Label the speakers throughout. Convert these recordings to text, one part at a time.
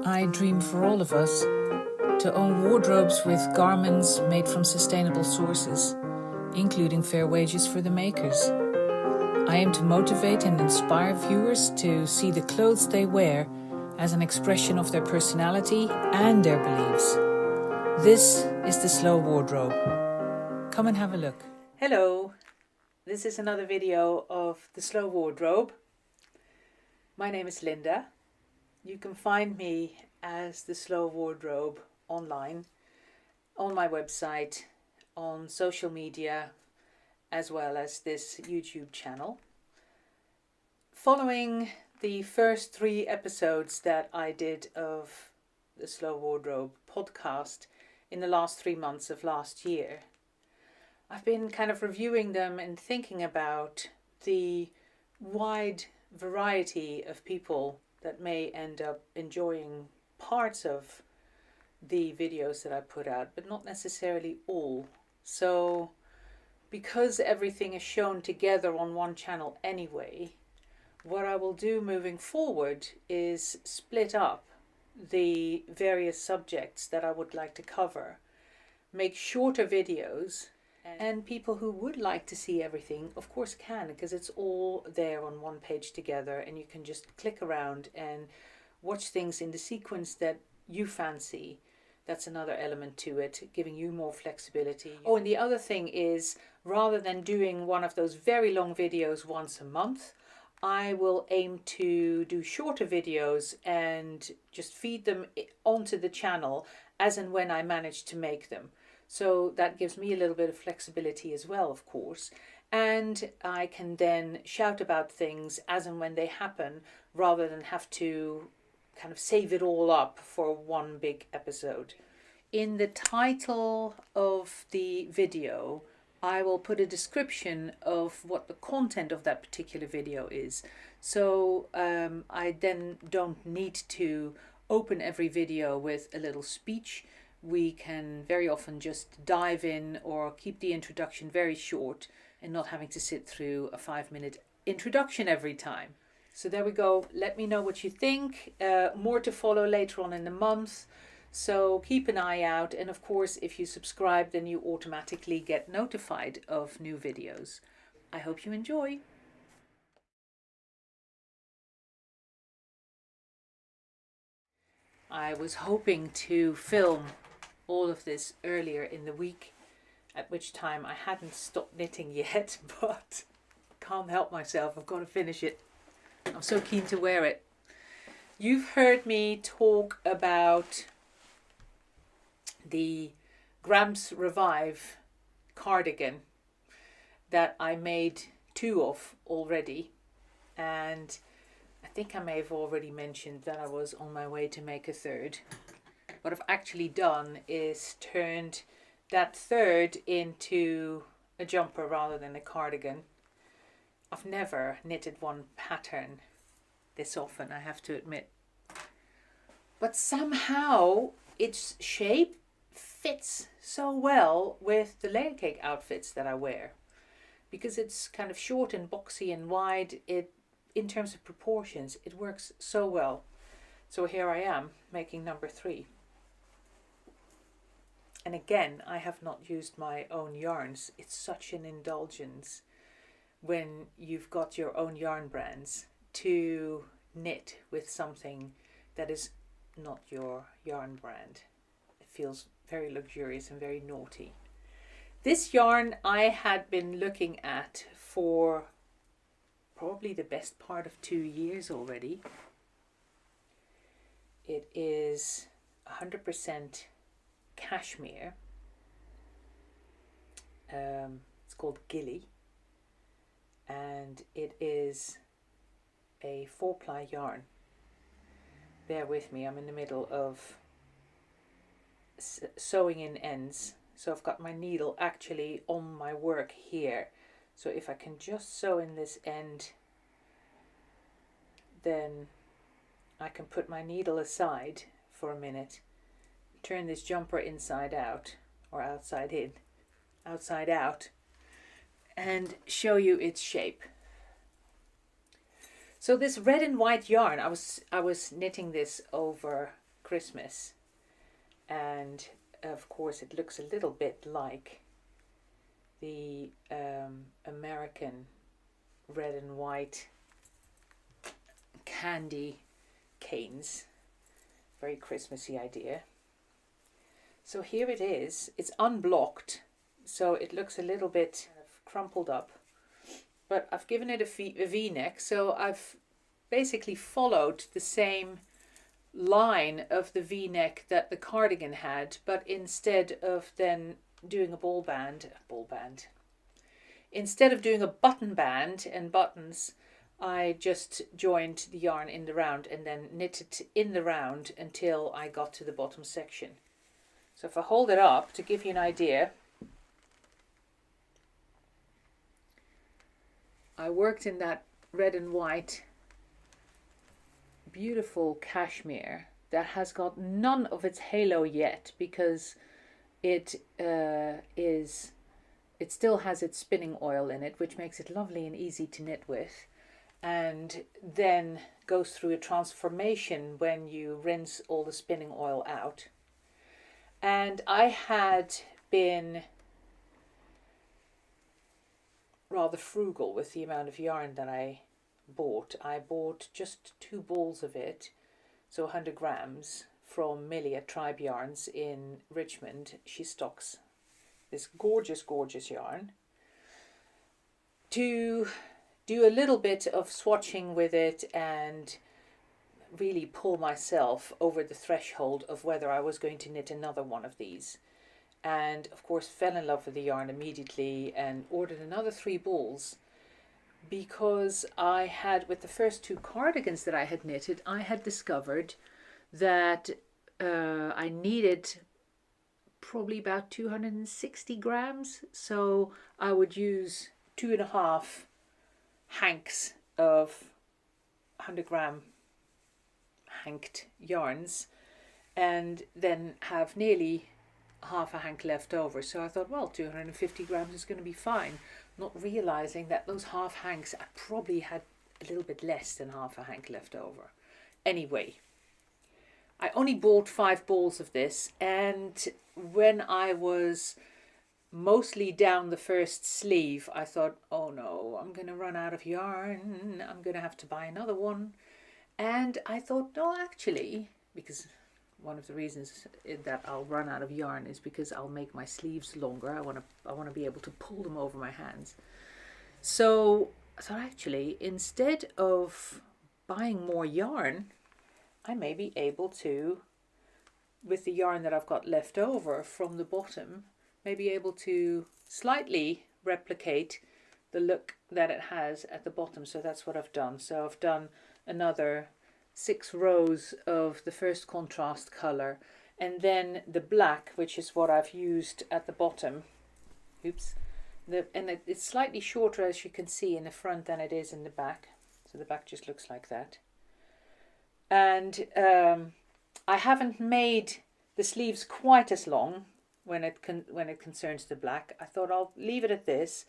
Speaker 1: I dream for all of us to own wardrobes with garments made from sustainable sources, including fair wages for the makers. I aim to motivate and inspire viewers to see the clothes they wear as an expression of their personality and their beliefs. This is the Slow Wardrobe. Come and have a look. Hello, this is another video of the Slow Wardrobe. My name is Linda. You can find me as the Slow Wardrobe online, on my website, on social media, as well as this YouTube channel. Following the first 3 episodes that I did of the Slow Wardrobe podcast in the last 3 months of last year, I've been kind of reviewing them and thinking about the wide variety of people that may end up enjoying parts of the videos that I put out, but not necessarily all. So because everything is shown together on one channel anyway, what I will do moving forward is split up the various subjects that I would like to cover, make shorter videos, and people who would like to see everything, of course, can, because it's all there on one page together, and you can just click around and watch things in the sequence that you fancy. That's another element to it, giving you more flexibility. Oh, and the other thing is, rather than doing one of those very long videos once a month, I will aim to do shorter videos and just feed them onto the channel as and when I manage to make them. So that gives me a little bit of flexibility as well, of course. And I can then shout about things as and when they happen, rather than have to kind of save it all up for one big episode. In the title of the video, I will put a description of what the content of that particular video is. So I then don't need to open every video with a little speech. We can very often just dive in or keep the introduction very short and not having to sit through a 5-minute introduction every time. So there we go. Let me know what you think. More to follow later on in the month. So keep an eye out. And of course, if you subscribe, then you automatically get notified of new videos. I hope you enjoy. I was hoping to film all of this earlier in the week, at which time I hadn't stopped knitting yet, but can't help myself. I've got to finish it. I'm so keen to wear it. You've heard me talk about the Gramps Revive cardigan that I made 2 of already, and I think I may have already mentioned that I was on my way to make a 3rd. What I've actually done is turned that 3rd into a jumper rather than a cardigan. I've never knitted one pattern this often, I have to admit. But somehow its shape fits so well with the Layercake outfits that I wear. Because it's kind of short and boxy and wide, in terms of proportions, it works so well. So here I am, making number 3. And again, I have not used my own yarns. It's such an indulgence when you've got your own yarn brands to knit with something that is not your yarn brand. It feels very luxurious and very naughty. This yarn I had been looking at for probably the best part of 2 years already. It is 100% cashmere. It's called Gilly, and it is a 4-ply yarn. Bear with me, I'm in the middle of sewing in ends, so I've got my needle actually on my work here. So if I can just sew in this end, then I can put my needle aside for a minute, turn this jumper inside out, or outside in, outside out, and show you its shape. So this red and white yarn, I was knitting this over Christmas. And of course it looks a little bit like the American red and white candy canes. Very Christmassy idea. So here it is. It's unblocked, so it looks a little bit kind of crumpled up. But I've given it a V-neck, so I've basically followed the same line of the V-neck that the cardigan had, but instead of then doing a ball band, instead of doing a button band and buttons, I just joined the yarn in the round and then knitted in the round until I got to the bottom section. So if I hold it up to give you an idea, I worked in that red and white beautiful cashmere that has got none of its halo yet, because it still has its spinning oil in it, which makes it lovely and easy to knit with, and then goes through a transformation when you rinse all the spinning oil out. And I had been rather frugal with the amount of yarn that I bought. I bought just 2 balls of it, so 100 grams, from Millie at Tribe Yarns in Richmond. She stocks this gorgeous yarn, to do a little bit of swatching with it and really pull myself over the threshold of whether I was going to knit another one of these. And of course fell in love with the yarn immediately and ordered another 3 balls, because I had, with the first 2 cardigans that I had knitted, I had discovered that I needed probably about 260 grams. So I would use 2.5 hanks of 100 gram hanked yarns, and then have nearly half a hank left over. So I thought, well, 250 grams is going to be fine, not realizing that those half hanks, I probably had a little bit less than half a hank left over. Anyway, I only bought 5 balls of this, and when I was mostly down the first sleeve, I thought, oh no, I'm going to run out of yarn, I'm going to have to buy another one. And I thought, no, actually, because one of the reasons that I'll run out of yarn is because I'll make my sleeves longer. I want to be able to pull them over my hands. So I thought, actually, instead of buying more yarn, I may be able to, with the yarn that I've got left over from the bottom, may be able to slightly replicate the look that it has at the bottom. So that's what I've done. So I've done another 6 rows of the first contrast color, and then the black, which is what I've used at the bottom. Oops. It's slightly shorter, as you can see, in the front than it is in the back. So the back just looks like that. And I haven't made the sleeves quite as long when it concerns the black. I thought I'll leave it at this.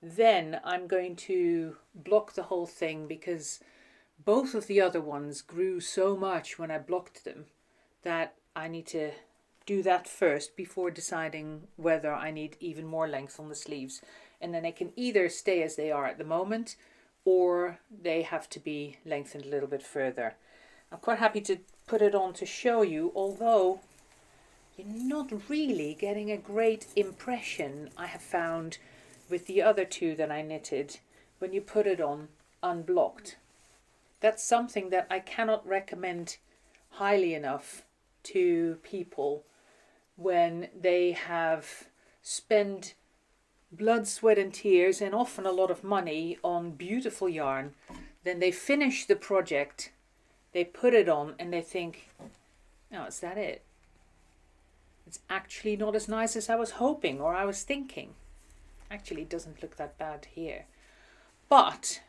Speaker 1: Then I'm going to block the whole thing, because both of the other ones grew so much when I blocked them that I need to do that first before deciding whether I need even more length on the sleeves. And then they can either stay as they are at the moment, or they have to be lengthened a little bit further. I'm quite happy to put it on to show you, although you're not really getting a great impression, I have found, with the other 2 that I knitted when you put it on unblocked. That's something that I cannot recommend highly enough to people when they have spent blood, sweat and tears, and often a lot of money, on beautiful yarn. Then they finish the project, they put it on, and they think, oh, is that it? It's actually not as nice as I was hoping or I was thinking. Actually, it doesn't look that bad here. But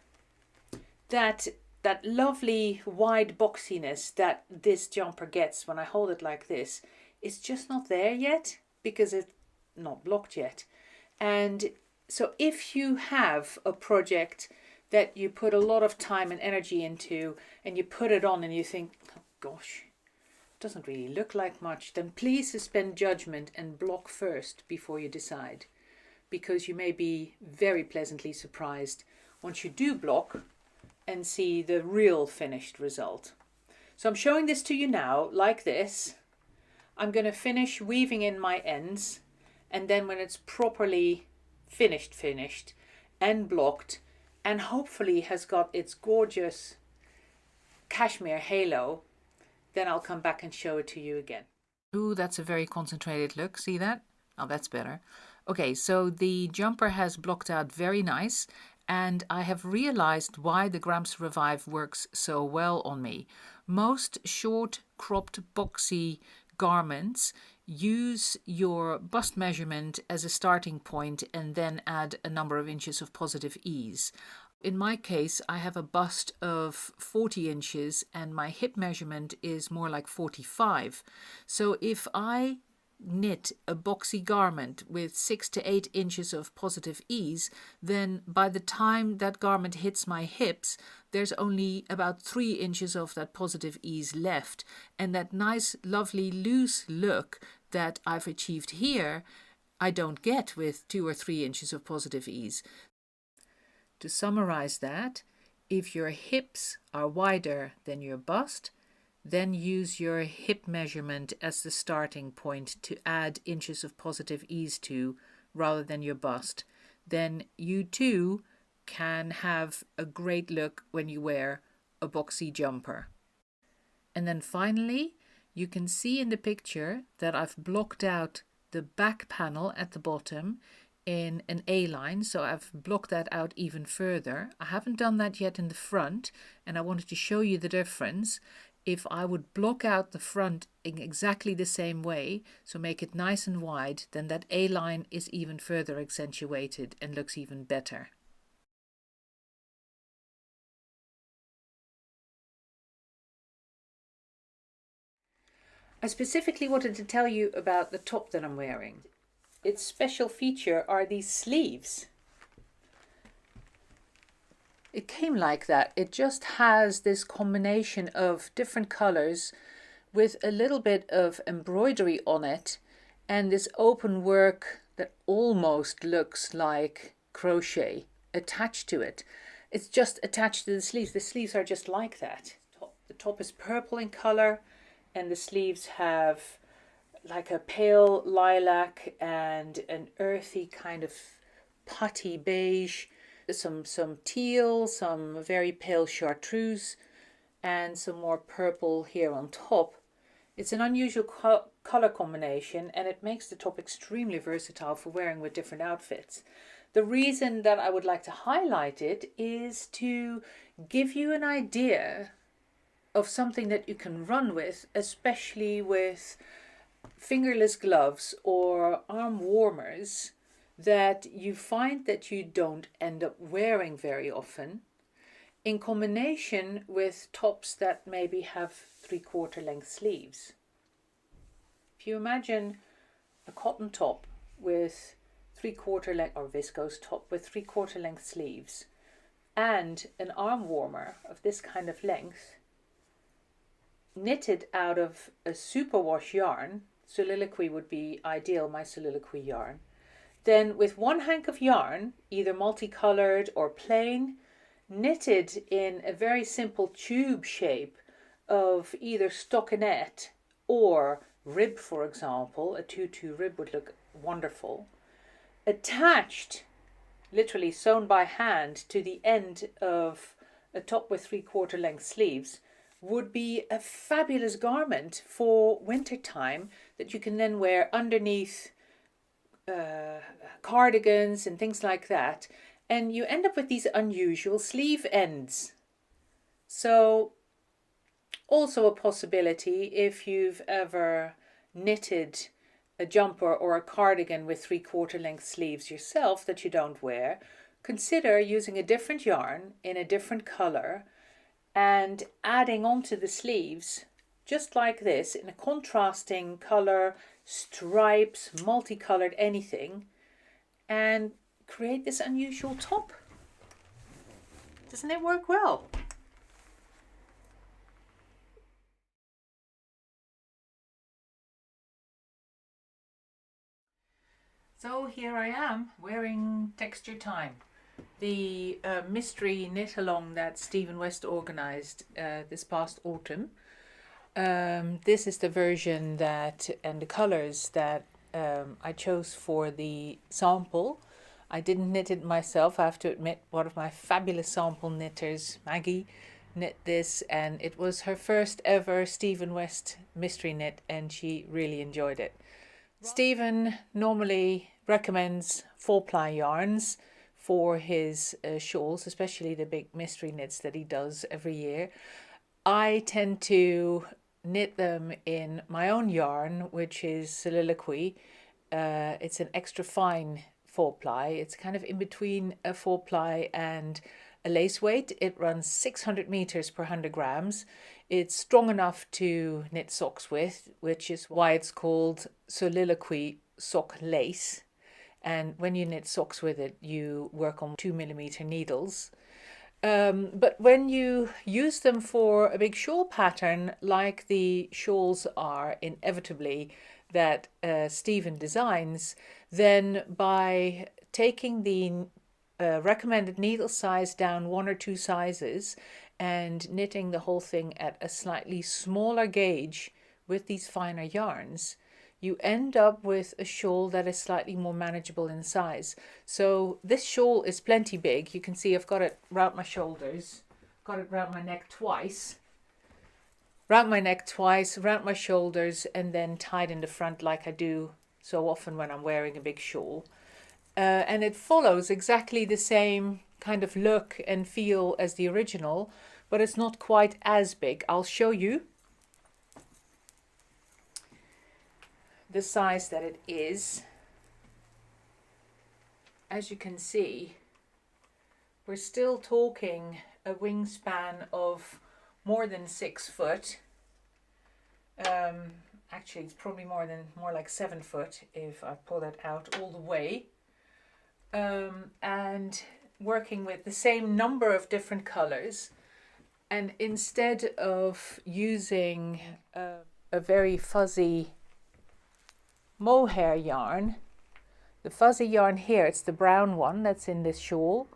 Speaker 1: that lovely wide boxiness that this jumper gets when I hold it like this is just not there yet, because it's not blocked yet. And so if you have a project that you put a lot of time and energy into, and you put it on and you think, oh gosh, doesn't really look like much, then please suspend judgment and block first before you decide, because you may be very pleasantly surprised once you do block and see the real finished result. So I'm showing this to you now like this. I'm going to finish weaving in my ends, and then when it's properly finished and blocked and hopefully has got its gorgeous cashmere halo, then I'll come back and show it to you again. Ooh, that's a very concentrated look. See that? Oh, that's better. Okay, so the jumper has blocked out very nice, and I have realized why the Gramps Revive works so well on me. Most short, cropped, boxy garments use your bust measurement as a starting point and then add a number of inches of positive ease. In my case, I have a bust of 40 inches and my hip measurement is more like 45. So if I knit a boxy garment with 6 to 8 inches of positive ease, then by the time that garment hits my hips, there's only about 3 inches of that positive ease left. And that nice, lovely, loose look that I've achieved here, I don't get with 2 or 3 inches of positive ease. To summarize that, if your hips are wider than your bust, then use your hip measurement as the starting point to add inches of positive ease to, rather than your bust. Then you too can have a great look when you wear a boxy jumper. And then finally, you can see in the picture that I've blocked out the back panel at the bottom in an A-line, so I've blocked that out even further. I haven't done that yet in the front, and I wanted to show you the difference. If I would block out the front in exactly the same way, so make it nice and wide, then that A-line is even further accentuated and looks even better. I specifically wanted to tell you about the top that I'm wearing. Its special feature are these sleeves. It came like that. It just has this combination of different colors with a little bit of embroidery on it and this open work that almost looks like crochet attached to it. It's just attached to the sleeves. The sleeves are just like that. The top is purple in color and the sleeves have like a pale lilac and an earthy kind of putty beige, some teal, some very pale chartreuse, and some more purple here on top. It's an unusual color combination and it makes the top extremely versatile for wearing with different outfits. The reason that I would like to highlight it is to give you an idea of something that you can run with, especially with fingerless gloves or arm warmers that you find that you don't end up wearing very often, in combination with tops that maybe have 3/4 length sleeves. If you imagine a cotton top with 3/4 length, or viscose top with 3/4 length sleeves, and an arm warmer of this kind of length, knitted out of a superwash yarn, Soliloquy would be ideal, my Soliloquy yarn, then with one hank of yarn, either multicolored or plain, knitted in a very simple tube shape of either stockinette or rib, for example, a tutu rib would look wonderful, attached, literally sewn by hand to the end of a top with 3/4 length sleeves, would be a fabulous garment for winter time that you can then wear underneath cardigans and things like that, and you end up with these unusual sleeve ends. So also a possibility if you've ever knitted a jumper or a cardigan with 3/4 length sleeves yourself that you don't wear, consider using a different yarn in a different color and adding onto the sleeves just like this in a contrasting color, stripes, multicolored anything, and create this unusual top. Doesn't it work well? So here I am wearing Texture Time, the mystery knit along that Stephen West organised this past autumn. This is the version that and the colours that I chose for the sample. I didn't knit it myself, I have to admit. One of my fabulous sample knitters, Maggie, knit this, and it was her first ever Stephen West mystery knit, and she really enjoyed it. Stephen normally recommends 4-ply yarns for his shawls, especially the big mystery knits that he does every year. I tend to knit them in my own yarn, which is Soliloquy. It's an extra fine 4-ply. It's kind of in between a 4-ply and a lace weight. It runs 600 meters per 100 grams. It's strong enough to knit socks with, which is why it's called Soliloquy Sock Lace. And when you knit socks with it, you work on 2mm needles. But when you use them for a big shawl pattern, like the shawls are inevitably that Stephen designs, then by taking the recommended needle size down 1 or 2 sizes and knitting the whole thing at a slightly smaller gauge with these finer yarns, you end up with a shawl that is slightly more manageable in size. So this shawl is plenty big. You can see I've got it round my shoulders, got it round my neck twice, round my shoulders, and then tied in the front like I do so often when I'm wearing a big shawl. And it follows exactly the same kind of look and feel as the original, but it's not quite as big. I'll show you the size that it is. As you can see, we're still talking a wingspan of more than 6 foot. Actually, it's probably more like 7 foot if I pull it out all the way. And working with the same number of different colors, and instead of using a very fuzzy mohair yarn, the fuzzy yarn here, it's the brown one that's in this shawl,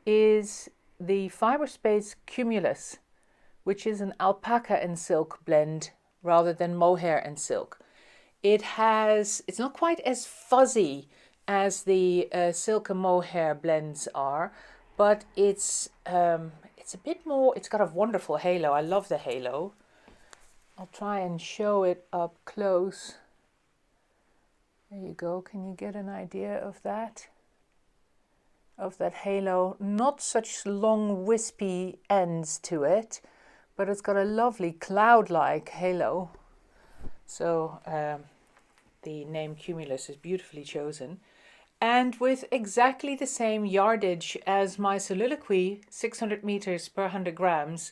Speaker 1: is the Fiberspace Cumulus, which is an alpaca and silk blend rather than mohair and silk. It's not quite as fuzzy as the silk and mohair blends are, but it's a bit more. It's got a wonderful halo. I love the halo. I'll try and show it up close. There you go. Can you get an idea of that? Of that halo. Not such long wispy ends to it, but it's got a lovely cloud-like halo. So the name Cumulus is beautifully chosen. And with exactly the same yardage as my Soliloquy, 600 meters per 100 grams,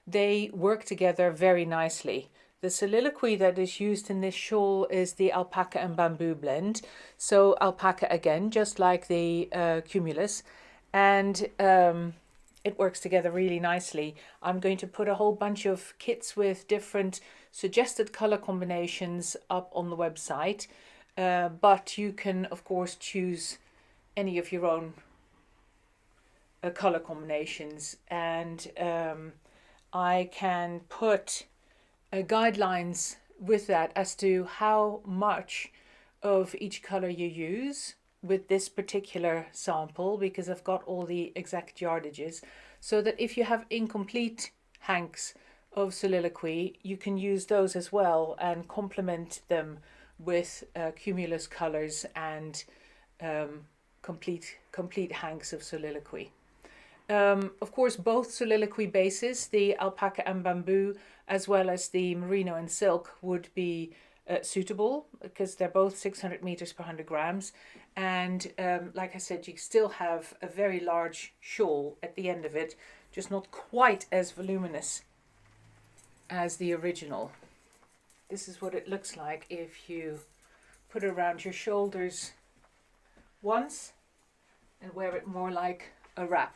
Speaker 1: they work together very nicely. The Soliloquy that is used in this shawl is the alpaca and bamboo blend. So alpaca again, just like the Cumulus, and it works together really nicely. I'm going to put a whole bunch of kits with different suggested color combinations up on the website. But you can, of course, choose any of your own color combinations, and I can put guidelines with that as to how much of each color you use with this particular sample, because I've got all the exact yardages, so that if you have incomplete hanks of Soliloquy, you can use those as well and complement them with Cumulus colors and complete hanks of Soliloquy. Of course, both Soliloquy bases, the alpaca and bamboo, as well as the merino and silk, would be suitable because they're both 600 meters per 100 grams. And like I said, you still have a very large shawl at the end of it, just not quite as voluminous as the original. This is what it looks like if you put it around your shoulders once and wear it more like a wrap.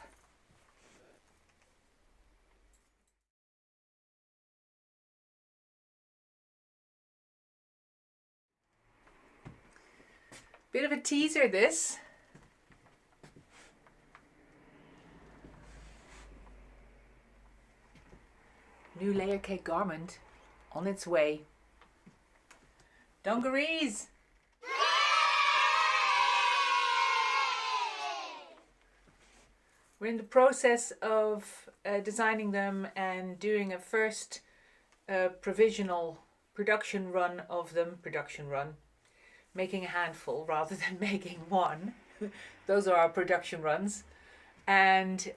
Speaker 1: Bit of a teaser this. New Layercake garment on its way. Dungarees! We're in the process of designing them and doing a first provisional production run of them. Making a handful rather than making one. Those are our production runs. And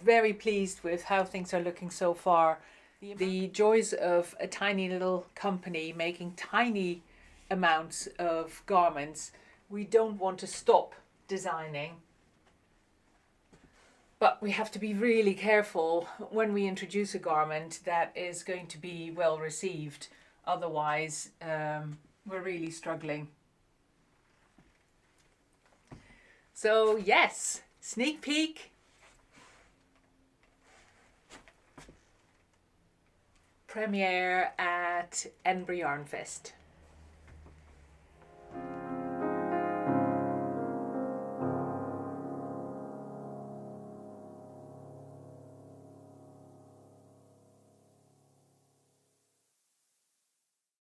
Speaker 1: very pleased with how things are looking so far. The joys of a tiny little company making tiny amounts of garments. We don't want to stop designing, but we have to be really careful when we introduce a garment that is going to be well received. Otherwise, we're really struggling. So yes, sneak peek. Premiere at Edinburgh Yarn Fest.